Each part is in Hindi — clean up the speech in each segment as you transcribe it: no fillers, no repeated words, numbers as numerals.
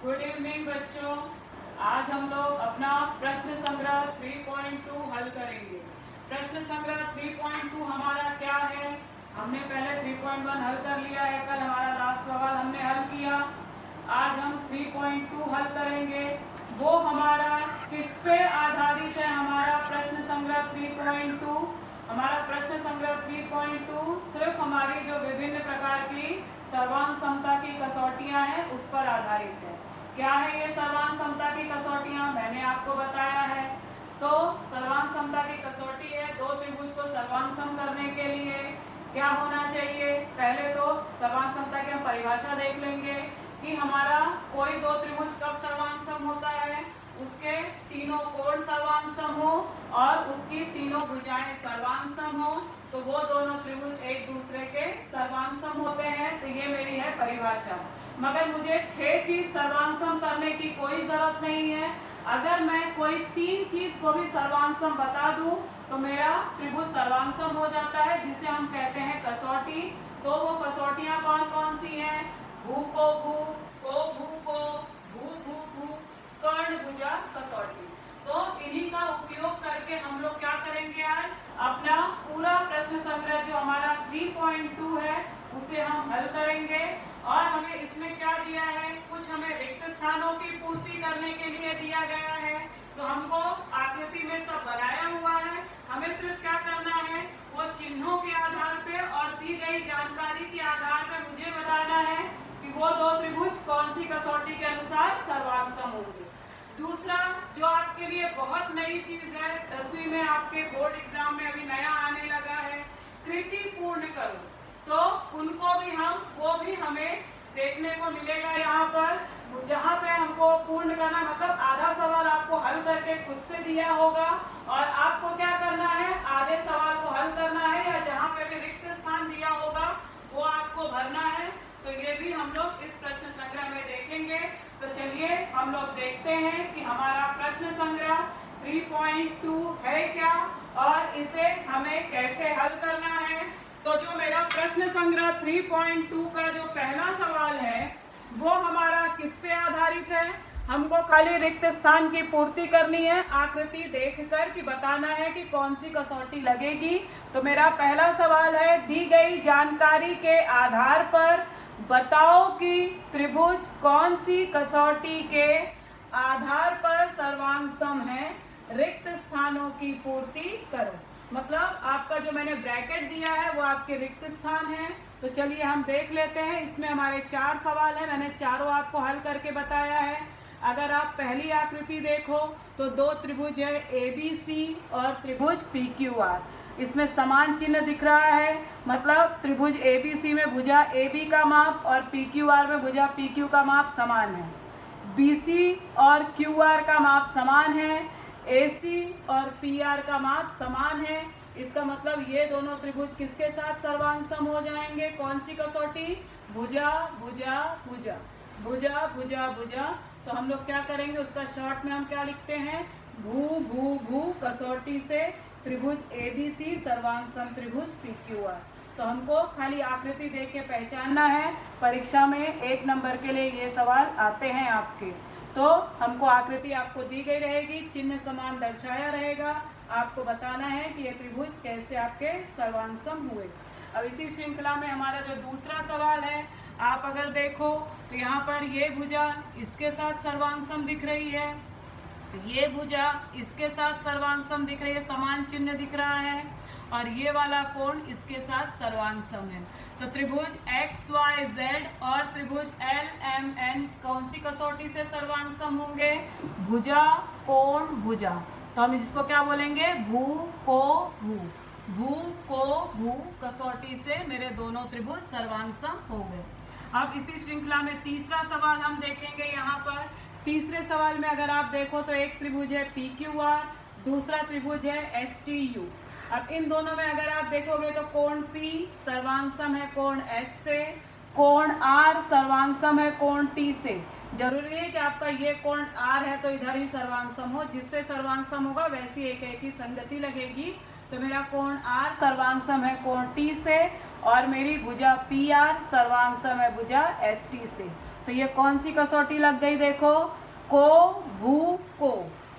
गुड इवनिंग बच्चों। आज हम लोग अपना प्रश्न संग्रह 3.2 हल करेंगे। प्रश्न संग्रह 3.2 हमारा क्या है? हमने पहले 3.1 हल कर लिया है, कल हमारा लास्ट सवाल हमने हल किया। आज हम 3.2 हल करेंगे। वो हमारा किस पे आधारित है? हमारा प्रश्न संग्रह 3.2 हमारा प्रश्न संग्रह 3.2 सिर्फ हमारी जो विभिन्न प्रकार की सर्वांग समता की कसौटियां हैं उस पर आधारित है। क्या है ये सर्वांग समता की कसौटियां? मैंने आपको बताया है। तो सर्वांग समता की कसौटी है, दो त्रिभुज को सर्वांग सम करने के लिए क्या होना चाहिए? पहले तो सर्वांग समता की हम परिभाषा देख लेंगे कि हमारा कोई दो त्रिभुज कब सर्वांग सम होता है? उसके तीनों कोण सर्वांग सम हो और उसकी तीनों भुजाएं सर्वांग सम हो, तो वो दोनों त्रिभुज एक दूसरे के सर्वांग सम होते हैं। तो ये मेरी है परिभाषा। मगर मुझे 6 चीज सर्वांग सम करने की कोई जरूरत नहीं है। अगर मैं कोई 3 चीज को भी सर्वांग सम बता दूं तो मेरा त्रिभुज सर्वांग सम हो जाता है, जिसे हम कहते हैं कसौटी। तो वो कसौटियां कौन कौन सी हैं? भू को भू, को, भू भू, कर्ण भुजा कसौटी। तो इन्हीं का उपयोग करके हम लोग क्या करेंगे? आज अपना पूरा प्रश्न संग्रह जो हमारा 3.2 है उसे हम हल करेंगे। और हमें इसमें क्या दिया है? कुछ हमें रिक्त स्थानों की पूर्ति करने के लिए दिया गया है। तो हमको आकृति में सब बनाया हुआ है, हमें सिर्फ क्या करना है? वो चिन्हों के आधार पे और दी गई जानकारी के आधार पे मुझे बताना है कि वो दो त्रिभुज कौन सी कसौटी के अनुसार सर्वांग सम होंगे। दूसरा जो आपके लिए बहुत नई चीज है, 10वीं में आपके बोर्ड एग्जाम में अभी नया आने लगा है, कृति पूर्ण करो। तो उनको भी वो भी हमें देखने को मिलेगा यहाँ पर, जहाँ पे हमको पूर्ण करना मतलब आधा सवाल आपको हल करके खुद से दिया होगा और आपको क्या करना है? आधे सवाल को हल करना है, या जहाँ पे भी रिक्त स्थान दिया होगा वो आपको भरना है। तो ये भी हम लोग इस प्रश्न संग्रह में देखेंगे। तो चलिए हम लोग देखते हैं कि हमारा प्रश्न संग्रह 3.2 है क्या और इसे हमें कैसे हल करना है। तो जो मेरा प्रश्न संग्रह 3.2 का जो पहला सवाल है वो हमारा किस पे आधारित है? हमको खाली रिक्त स्थान की पूर्ति करनी है, आकृति देखकर कि बताना है कि कौन सी कसौटी लगेगी। तो मेरा पहला सवाल है, दी गई जानकारी के आधार पर बताओ कि त्रिभुज कौन सी कसौटी के आधार पर सर्वांग सम है, रिक्त स्थानों की पूर्ति करो। मतलब आपका जो मैंने ब्रैकेट दिया है वो आपके रिक्त स्थान है। तो चलिए हम देख लेते हैं। इसमें हमारे 4 सवाल हैं, मैंने चारों आपको हल करके बताया है। अगर आप पहली आकृति देखो तो दो त्रिभुज है ABC और त्रिभुज PQR। इसमें समान चिन्ह दिख रहा है, मतलब त्रिभुज ABC में भुजा AB का माप और PQR में भुजा PQ का माप समान है। BC और QR का माप समान है, AC और PR का माप समान है। इसका मतलब ये दोनों त्रिभुज किसके साथ सर्वांग सम हो जाएंगे? कौन सी कसौटी? भुजा भुजा भुजा, भुजा भुजा भुजा। तो हम लोग क्या करेंगे? उसका शॉर्ट में हम क्या लिखते हैं? भू भू भू कसौटी से त्रिभुज ABC सर्वांग सम त्रिभुज PQR। तो हमको खाली आकृति देख के पहचानना है। परीक्षा में 1 नंबर के लिए ये सवाल आते हैं आपके। तो हमको आकृति आपको दी गई रहेगी, चिन्ह समान दर्शाया रहेगा, आपको बताना है कि ये त्रिभुज कैसे आपके सर्वांग सम हुए। अब इसी श्रृंखला में हमारा जो दूसरा सवाल है, आप अगर देखो तो यहाँ पर ये भुजा इसके साथ सर्वांग सम दिख रही है, ये भुजा इसके साथ सर्वांग सम दिख रही है, समान चिन्ह दिख रहा है, और ये वाला कोण इसके साथ सर्वांग सम है। तो त्रिभुज XYZ और त्रिभुज LMN कौन सी कसौटी से सर्वांग सम होंगे? भुजा कोण भुजा। तो हम इसको क्या बोलेंगे? भू को भू, भू को भू कसौटी से मेरे दोनों त्रिभुज सर्वांग सम हो गए। अब इसी श्रृंखला में तीसरा सवाल हम देखेंगे। यहाँ पर तीसरे सवाल में अगर आप देखो तो एक त्रिभुज है PQR, दूसरा त्रिभुज है STU। अब इन दोनों में अगर आप देखोगे तो कोण P सर्वांग सम है कोण S से, कोण R सर्वांग सम है कोण T से। जरूरी है कि आपका ये कोण R है तो इधर ही सर्वांग सम हो, जिससे सर्वांग सम होगा वैसी एक ही संगति लगेगी। तो मेरा कोण R सर्वांग सम है कोण T से और मेरी भुजा PR सर्वांग सम है भुजा ST से। तो ये कौन सी कसौटी लग गई, देखो, को भू को।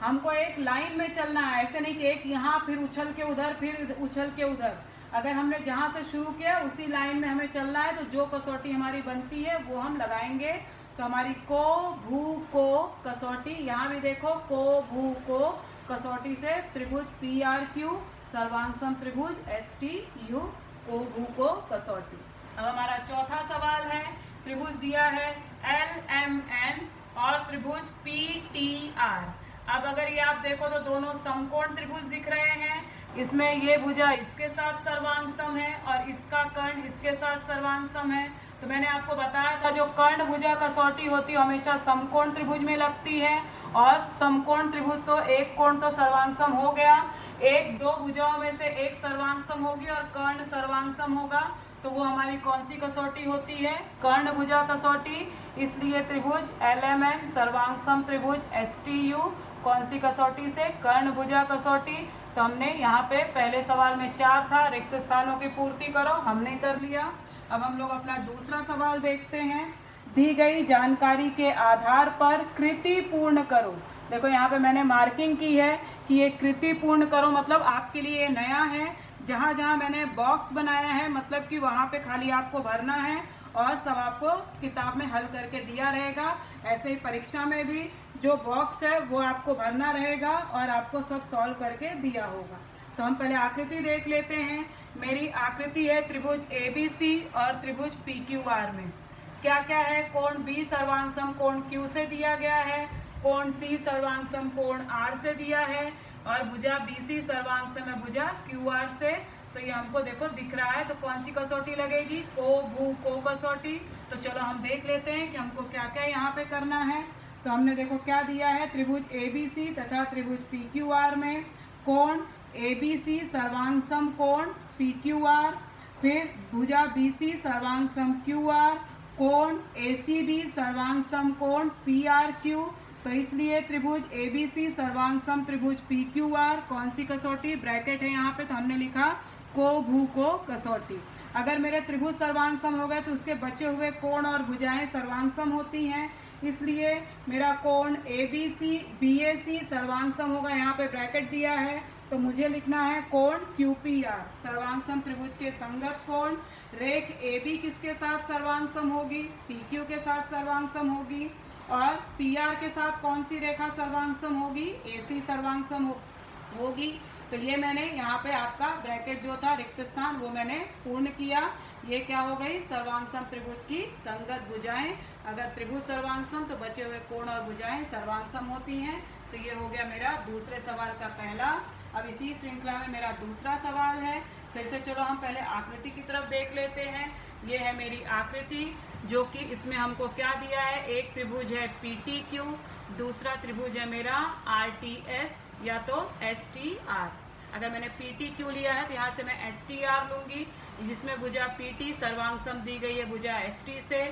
हमको एक लाइन में चलना है, ऐसे नहीं कि एक यहाँ फिर उछल के उधर फिर उछल के उधर। अगर हमने जहाँ से शुरू किया उसी लाइन में हमें चलना है, तो जो कसौटी हमारी बनती है वो हम लगाएंगे। तो हमारी को भू को कसौटी, यहाँ भी देखो को भू को कसौटी से त्रिभुज PRQ सर्वांग सम त्रिभुज STU को भू को कसौटी। अब हमारा चौथा सवाल है, त्रिभुज दिया है LMN और त्रिभुज PTR। अब अगर ये आप देखो तो दोनों समकोण त्रिभुज दिख रहे हैं। इसमें ये भुजा इसके साथ सर्वांग सम है और इसका कर्ण इसके साथ सर्वांग सम है। तो मैंने आपको बताया था जो कर्ण भुजा कसौटी होती है हमेशा समकोण त्रिभुज में लगती है, और समकोण त्रिभुज तो एक कोण तो सर्वांग सम हो गया, एक दो भुजाओं में से एक सर्वांग सम होगी और कर्ण सर्वांग सम होगा। तो वो हमारी कौन सी कसौटी होती है, कर्ण भुजा कसौटी। इसलिए त्रिभुज LMN सर्वांग सम त्रिभुज STU कौन सी कसौटी से, कर्ण भुजा कसौटी। तो हमने यहाँ पे पहले सवाल में 4 था, रिक्त स्थानों की पूर्ति करो, हमने कर लिया। अब हम लोग अपना दूसरा सवाल देखते हैं। दी गई जानकारी के आधार पर कृति पूर्ण करो। देखो यहाँ पे मैंने मार्किंग की है कि ये कृति पूर्ण करो, मतलब आपके लिए नया है। जहाँ जहाँ मैंने बॉक्स बनाया है मतलब कि वहाँ पे खाली आपको भरना है और सब आपको किताब में हल करके दिया रहेगा। ऐसे ही परीक्षा में भी जो बॉक्स है वो आपको भरना रहेगा और आपको सब सॉल्व करके दिया होगा। तो हम पहले आकृति देख लेते हैं। मेरी आकृति है त्रिभुज ABC और त्रिभुज PQR में क्या क्या है, कोण B सर्वांग सम कोण Q से दिया गया है, कोण C सर्वांग सम कोण R से दिया है और भुजा BC सर्वांग सम है भुजा QR से। तो ये हमको देखो दिख रहा है। तो कौन सी कसौटी लगेगी, को भू को कसौटी। तो चलो हम देख लेते हैं कि हमको क्या क्या यहाँ पे करना है। तो हमने देखो क्या दिया है, त्रिभुज ABC तथा त्रिभुज PQR में कोण ABC सर्वांग सम कोण PQR, फिर भुजा BC सर्वांग सम QR, कोण ACB सर्वांग सम कोण PRQ। तो इसलिए त्रिभुज ABC सर्वांग सम त्रिभुज PQR कौन सी कसौटी, ब्रैकेट है यहाँ पे तो हमने लिखा को भू को कसौटी। अगर मेरे त्रिभुज सर्वांग सम हो गए तो उसके बचे हुए कोण और भुजाएं सर्वांग सम होती हैं, इसलिए मेरा कोण ABC BAC सर्वांग सम होगा। यहाँ पे ब्रैकेट दिया है तो मुझे लिखना है कोण QPR सर्वांग सम त्रिभुज के संगत कोण। रेख AB किसके साथ सर्वांग सम होगी, PQ के साथ सर्वांग सम होगी, और PR के साथ कौन सी रेखा सर्वांग सम होगी, AC सर्वांग सम होगी। तो ये मैंने यहाँ पे आपका ब्रैकेट जो था रिक्त स्थान वो मैंने पूर्ण किया। ये क्या हो गई, सर्वांग सम त्रिभुज की संगत भुजाएं। अगर त्रिभुज सर्वांग सम तो बचे हुए कोण और भुजाएं सर्वांग सम होती हैं। तो ये हो गया मेरा दूसरे सवाल का पहला। अब इसी श्रृंखला में मेरा दूसरा सवाल है। फिर से चलो हम पहले आकृति की तरफ देख लेते हैं। ये है मेरी आकृति जो कि इसमें हमको क्या दिया है, एक त्रिभुज है PTQ, दूसरा त्रिभुज है मेरा RTS या तो STR। अगर मैंने PTQ लिया है तो यहाँ से मैं STR लूँगी, जिसमें भुजा PT सर्वांग सम दी गई है भुजा ST से,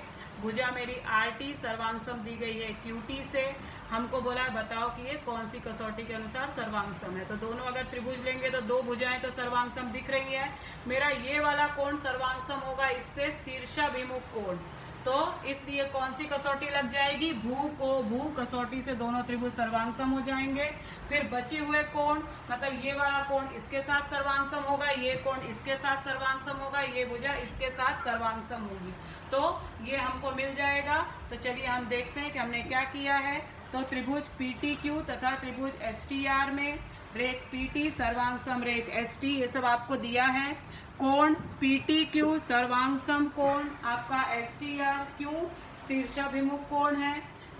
भुजा मेरी RT सर्वांग सम दी गई है QT से। हमको बोला है बताओ कि ये कौन सी कसौटी के अनुसार सर्वांग सम है। तो दोनों अगर त्रिभुज लेंगे तो दो भुजाएं तो सर्वांग सम दिख रही है। मेरा ये वाला कोण सर्वांग सम होगा इससे शीर्षाभिमुख कोण, तो इसलिए कौन सी कसौटी लग जाएगी, भू को भू कसौटी से दोनों त्रिभुज सर्वांग सम हो जाएंगे। फिर बचे हुए कोण मतलब ये वाला कोण इसके साथ सर्वांग सम होगा, ये कोण इसके साथ सर्वांग सम होगा, ये भुजा इसके साथ सर्वांग सम होगी, तो ये हमको मिल जाएगा। तो चलिए हम देखते हैं कि हमने क्या किया है। तो त्रिभुज PTQ तथा त्रिभुज STR में रेख PT सर्वांग सम रेख ST, ये सब आपको दिया है। कोण PTQ सर्वांग सम कोण आपका STR क्यों शीर्षाभिमुख कोण है।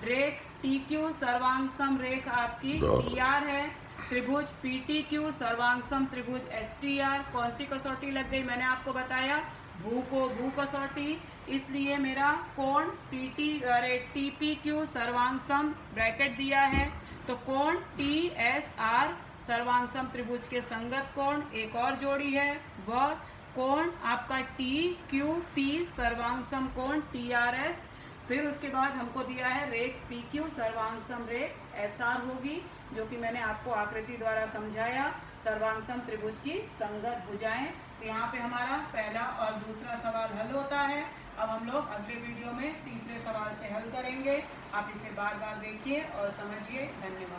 रेख TQ सर्वांग सम रेख आपकी TR है। त्रिभुज PTQ सर्वांग सम त्रिभुज STR कौन सी कसौटी लग गई, मैंने आपको बताया भू को भू कसौटी। इसलिए मेरा कोण TPQ सर्वांग सम ब्रैकेट दिया है, तो कोण TSR सर्वांग सम त्रिभुज के संगत कोण एक और जोड़ी है, वह कोण आपका TQP सर्वांग सम कोण TRS। फिर उसके बाद हमको दिया है रेख PQ सर्वांग सम रेख SR होगी, जो कि मैंने आपको आकृति द्वारा समझाया, सर्वांग सम त्रिभुज की संगत भुजाएं। तो यहाँ पे हमारा पहला और दूसरा सवाल हल होता है। अब हम लोग अगले वीडियो में तीसरे सवाल से हल करेंगे। आप इसे बार बार देखिए और समझिए। धन्यवाद।